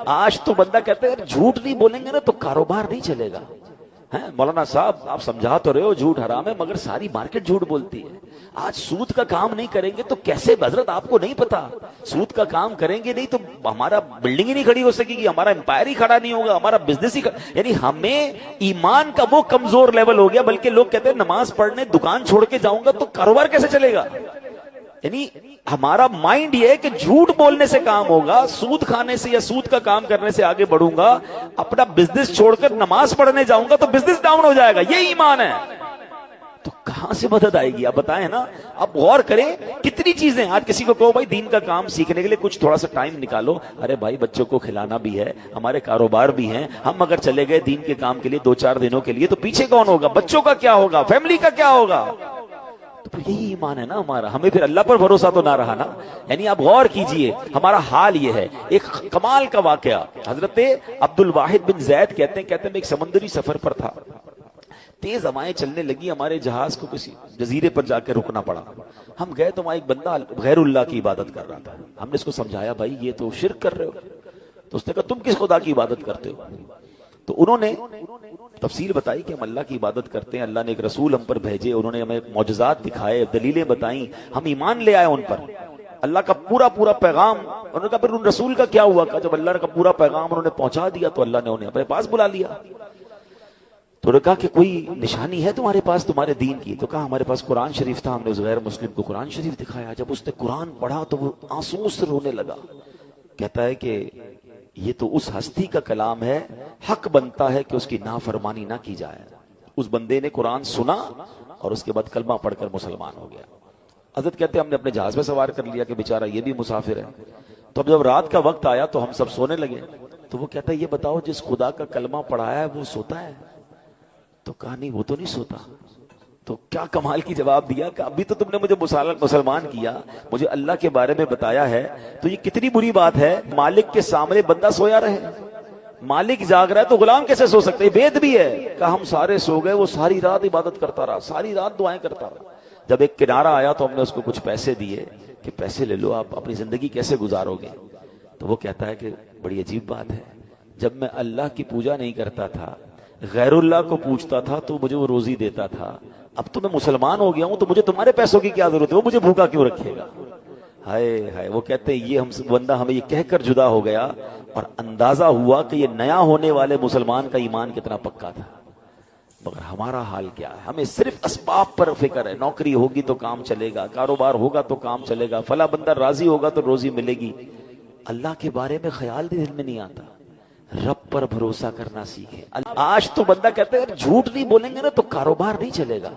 آج تو بندہ کہتا ہے اگر جھوٹ نہیں بولیں گے نا تو کاروبار نہیں چلے گا. مولانا صاحب آپ سمجھا تو رہے ہو جھوٹ حرام ہے، مگر ساری مارکیٹ جھوٹ بولتی ہے. آج سود کا کام نہیں کریں گے تو کیسے؟ حضرت آپ کو نہیں پتا، سود کا کام کریں گے نہیں تو ہمارا بلڈنگ ہی نہیں کھڑی ہو سکے گی، ہمارا امپائر ہی کھڑا نہیں ہوگا، ہمارا بزنس ہی یعنی ہمیں ایمان کا وہ کمزور لیول ہو گیا. بلکہ لوگ کہتے ہیں نماز پڑھنے دکان چھوڑ کے جاؤں گا تو کاروبار کیسے چلے گا. یعنی ہمارا مائنڈ یہ ہے کہ جھوٹ بولنے سے کام ہوگا، سود کھانے سے یا سود کا کام کرنے سے آگے بڑھوں گا، اپنا بزنس چھوڑ کر نماز پڑھنے جاؤں گا تو بزنس ڈاؤن ہو جائے گا. یہ ایمان ہے. تو کہاں سے مدد آئے گی؟ آپ بتائیں نا. آپ غور کریں کتنی چیزیں. آج کسی کو کہو بھائی دین کا کام سیکھنے کے لیے کچھ تھوڑا سا ٹائم نکالو، ارے بھائی بچوں کو کھلانا بھی ہے، ہمارے کاروبار بھی ہیں، ہم اگر چلے گئے دین کے کام کے لیے 2-4 دنوں کے لیے تو پیچھے کون ہوگا؟ بچوں کا کیا ہوگا؟ فیملی کا کیا ہوگا؟ تو یہی ایمان ہے نا ہمارا. ہمیں پھر اللہ پر بھروسہ تو نہ رہا نا. یعنی آپ غور کیجئے ہمارا حال یہ ہے. ایک کمال کا واقعہ، حضرت عبد الواحد بن زید کہتے ہیں میں ایک سمندری سفر پر تھا، تیز ہوائیں چلنے لگی، ہمارے جہاز کو کسی جزیرے پر جا کے رکنا پڑا. ہم گئے تو وہاں ایک بندہ غیر اللہ کی عبادت کر رہا تھا. ہم نے اس کو سمجھایا بھائی یہ تو شرک کر رہے ہو. تو اس نے کہا تم کس خدا کی عبادت کرتے ہو؟ تو انہوں نے تفصیل بتائی کہ ہم اللہ کی عبادت کرتے ہیں، اللہ نے ایک رسول ہم پر بھیجے، انہوں نے ہمیں معجزات دکھائے، دلیلیں بتائیں، ہم ایمان لے آئے ان پر، اللہ کا پورا پیغام. انہوں نے کہا پھر ان رسول کا کیا ہوا؟ کہ جب اللہ کا پورا پیغام انہوں نے پہنچا دیا تو اللہ نے انہیں اپنے پاس بلا لیا. تو انہوں نے کہا کہ کوئی نشانی ہے تمہارے پاس تمہارے دین کی؟ تو کہا ہمارے پاس قرآن شریف تھا. ہم نے اس غیر مسلم کو قرآن شریف دکھایا. جب اس نے قرآن پڑھا تو وہ آنسوں سے رونے لگا. کہتا ہے کہ یہ تو اس ہستی کا کلام ہے، حق بنتا ہے کہ اس کی نافرمانی نہ کی جائے. اس بندے نے قرآن سنا اور اس کے بعد کلمہ پڑھ کر مسلمان ہو گیا. حضرت کہتے ہیں ہم نے اپنے جہاز پہ سوار کر لیا کہ بیچارہ یہ بھی مسافر ہے. تو اب جب رات کا وقت آیا تو ہم سب سونے لگے. تو وہ کہتا ہے یہ بتاؤ جس خدا کا کلمہ پڑھایا ہے وہ سوتا ہے؟ تو کہا نہیں وہ تو نہیں سوتا. تو کیا کمال کی جواب دیا کہ ابھی تو تم نے مجھے مسلمان کیا، مجھے اللہ کے بارے میں بتایا ہے، تو یہ کتنی بری بات ہے مالک کے سامنے بندہ سویا رہے. مالک جاگ رہا ہے تو غلام کیسے سو سکتے؟ وید بھی ہے کہ ہم سارے سو گئے، وہ ساری رات عبادت کرتا رہا، ساری رات دعائیں کرتا رہا. جب ایک کنارہ آیا تو ہم نے اس کو کچھ پیسے دیے کہ پیسے لے لو، آپ اپنی زندگی کیسے گزارو گے؟ تو وہ کہتا ہے کہ بڑی عجیب بات ہے، جب میں اللہ کی پوجا نہیں کرتا تھا، غیر اللہ کو پوچھتا تھا تو مجھے وہ روزی دیتا تھا، اب تو میں مسلمان ہو گیا ہوں تو مجھے تمہارے پیسوں کی کیا ضرورت ہے، وہ مجھے بھوکا کیوں رکھے گا؟ ہائے ہائے. وہ کہتے ہیں یہ ہم بندہ ہمیں یہ کہہ کر جدا ہو گیا اور اندازہ ہوا کہ یہ نیا ہونے والے مسلمان کا ایمان کتنا پکا تھا. مگر ہمارا حال کیا ہے؟ ہمیں صرف اسباب پر فکر ہے. نوکری ہوگی تو کام چلے گا، کاروبار ہوگا تو کام چلے گا، فلاں بندہ راضی ہوگا تو روزی ملے گی. اللہ کے بارے میں خیال بھی دل میں نہیں آتا. رب پر بھروسہ کرنا سیکھیں. آج تو بندہ کہتا ہے اگر جھوٹ نہیں بولیں گے نا تو کاروبار نہیں چلے گا.